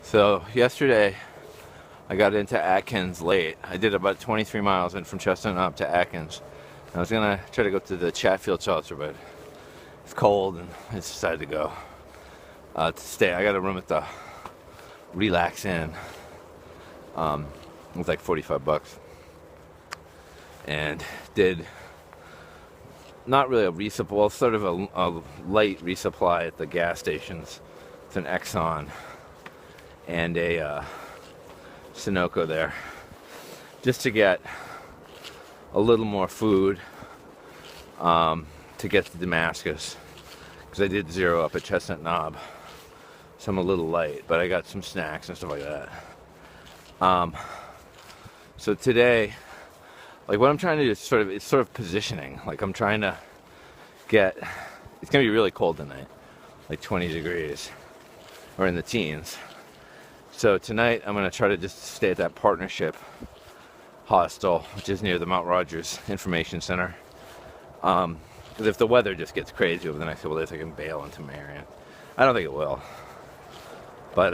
So yesterday I got into Atkins late. I did about 23 miles in from Chestnut up to Atkins. I was gonna try to go to the Chatfield shelter, but it's cold and I just decided to go to stay. I got a room at the Relax Inn. It was like $45, and did not really a resupply, well, sort of a light resupply at the gas stations. It's an Exxon and a Sunoco there, just to get a little more food to get to Damascus, because I did zero up at Chestnut Knob, so I'm a little light, but I got some snacks and stuff like that. So today, like, what I'm trying to do is it's sort of positioning. Like, I'm trying to get, it's gonna be really cold tonight, like 20 degrees, or in the teens. So tonight I'm gonna try to just stay at that partnership hostel, which is near the Mount Rogers Information Center. Because if the weather just gets crazy over the next couple days, I can bail into Marion. I don't think it will. But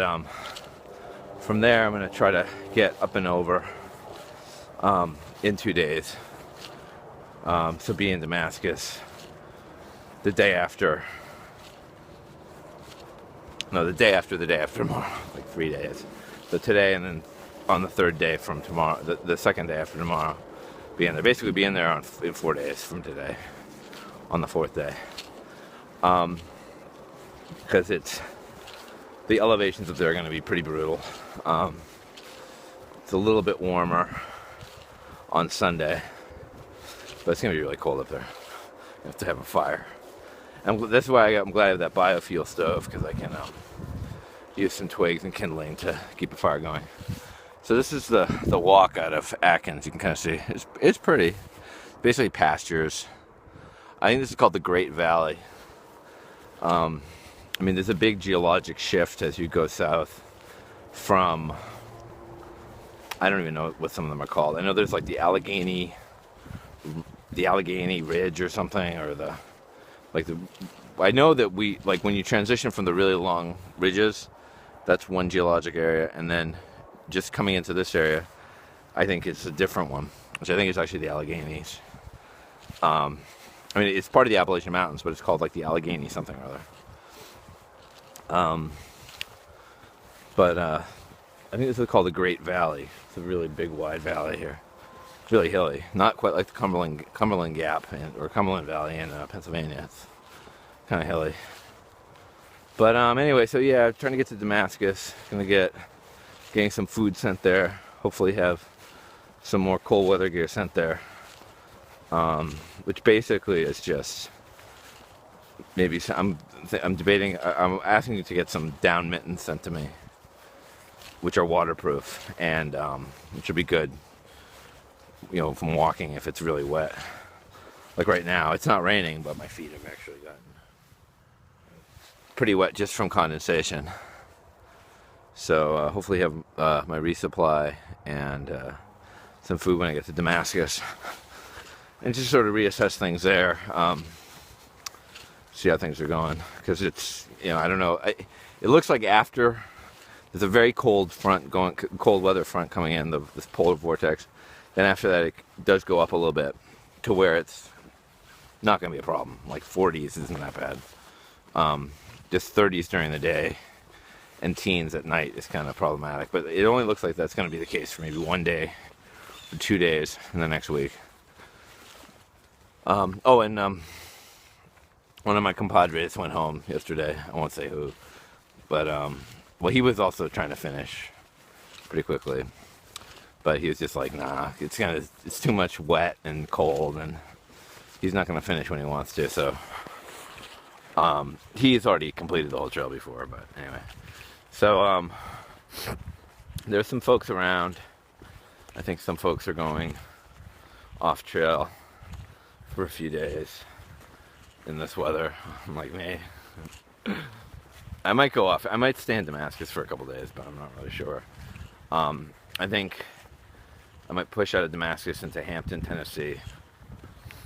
from there, I'm gonna try to get up and over in 2 days. So be in Damascus the day after. No, the day after tomorrow, like 3 days. So today, and then on the third day from tomorrow, the second day after tomorrow, be in there. Basically, be in there in 4 days from today, on the fourth day. Because the elevations up there are going to be pretty brutal. It's a little bit warmer on Sunday, but it's going to be really cold up there. You have to have a fire. And that's why I'm glad I have that biofuel stove, because I can use some twigs and kindling to keep a fire going. So this is the walk out of Atkins. You can kind of see it's pretty. Basically pastures. I think this is called the Great Valley. I mean, there's a big geologic shift as you go south from, I don't even know what some of them are called. I know there's like the Allegheny Ridge or something, or I know that when you transition from the really long ridges, that's one geologic area, and then just coming into this area, I think it's a different one, which I think is actually the Alleghenies. I mean, it's part of the Appalachian Mountains, but it's called like the Allegheny something or other. But I think this is called the Great Valley. It's a really big, wide valley here. It's really hilly, not quite like the Cumberland Gap or Cumberland Valley in Pennsylvania. It's kind of hilly. But anyway, so yeah, trying to get to Damascus. Getting some food sent there. Hopefully have some more cold weather gear sent there. Which basically is just maybe I'm debating. I'm asking you to get some down mittens sent to me, which are waterproof and which would be good, from walking if it's really wet. Like right now, it's not raining, but my feet have actually gotten pretty wet just from condensation. So hopefully have my resupply and some food when I get to Damascus, and just sort of reassess things there. See how things are going, because it's, I don't know. It looks like after there's a very cold weather front coming in, this polar vortex. Then after that, it does go up a little bit to where it's not going to be a problem. Like 40s isn't that bad. Just 30s during the day and teens at night is kind of problematic. But it only looks like that's going to be the case for maybe 1 day or 2 days in the next week. And one of my compadres went home yesterday. I won't say who, but well, he was also trying to finish pretty quickly, but he was just like, nah, it's too much wet and cold, and he's not gonna finish when he wants to. So he's already completed the whole trail before, but anyway. So there's some folks around. I think some folks are going off trail for a few days in this weather, like me. I might go off. I might stay in Damascus for a couple days, but I'm not really sure. I think I might push out of Damascus into Hampton, Tennessee,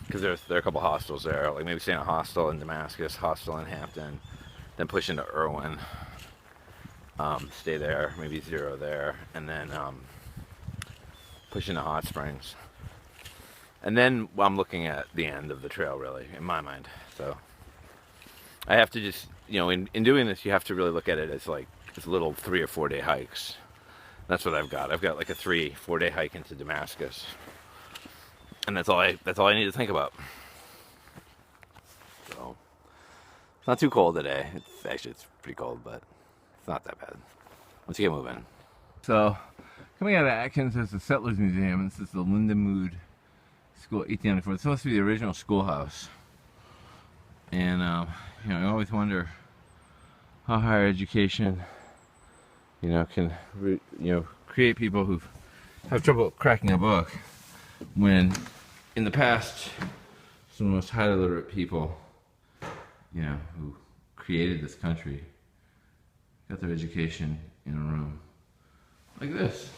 because there are a couple hostels there. Like maybe stay in a hostel in Damascus, hostel in Hampton, then push into Irwin, stay there, maybe 0 there, and then push into hot springs. And then I'm looking at the end of the trail, really, in my mind. So I have to just, in doing this, you have to really look at it as like little 3 or 4 day hikes. That's what I've got. I've got like a 3-4 day hike into Damascus, and that's all I need to think about. So it's not too cold today. It's pretty cold, but it's not that bad once you get moving. So coming out of Atkins, there's the Settlers Museum, and this is the Lindenmood School, 1894. It's supposed to be the original schoolhouse, and I always wonder how higher education, can create people who have trouble cracking a book, when in the past some of the most highly literate people, who created this country, got their education in a room like this.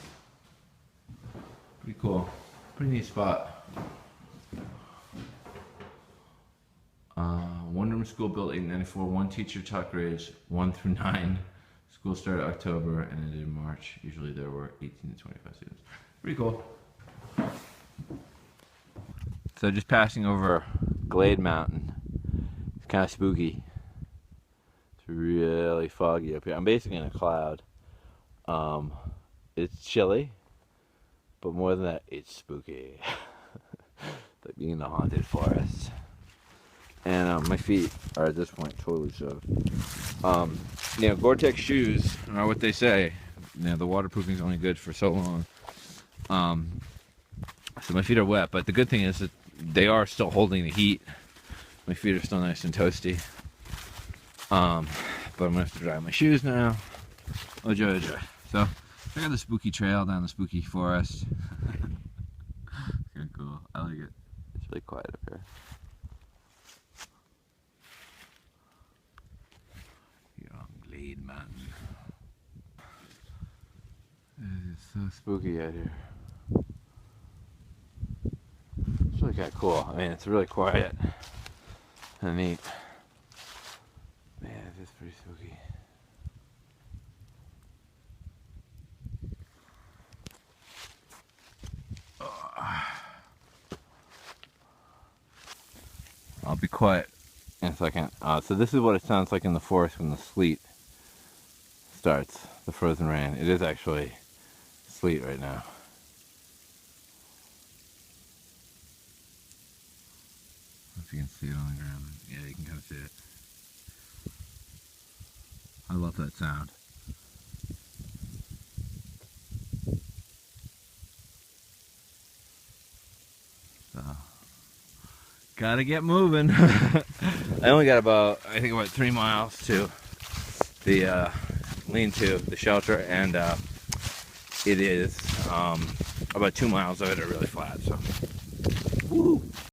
Pretty cool. Pretty neat spot. One-room school built 1894. One teacher taught grades 1 through 9. School started October and ended in March. Usually there were 18 to 25 students. Pretty cool. So just passing over Glade Mountain. It's kind of spooky. It's really foggy up here. I'm basically in a cloud. It's chilly, but more than that, it's spooky. It's like being in the haunted forest. And my feet are at this point totally soaked. Gore-Tex shoes are what they say. The waterproofing is only good for so long. So my feet are wet, but the good thing is that they are still holding the heat. My feet are still nice and toasty. But I'm gonna have to dry my shoes now. Oh joy. So I got the spooky trail down the spooky forest. It's kind of cool. I like it. It's really quiet up here. Glade Mountain. It is so spooky out here. It's really kind of cool. I mean, it's really quiet and neat. Man, it is pretty spooky. I'll be quiet in a second. So this is what it sounds like in the forest when the sleet starts, the frozen rain. It is actually sleet right now. If you can see it on the ground. Yeah, you can kind of see it. I love that sound. So, gotta get moving. I only got about 3 miles to the lean-to, the shelter, and it is about 2 miles of it are really flat. So, woo!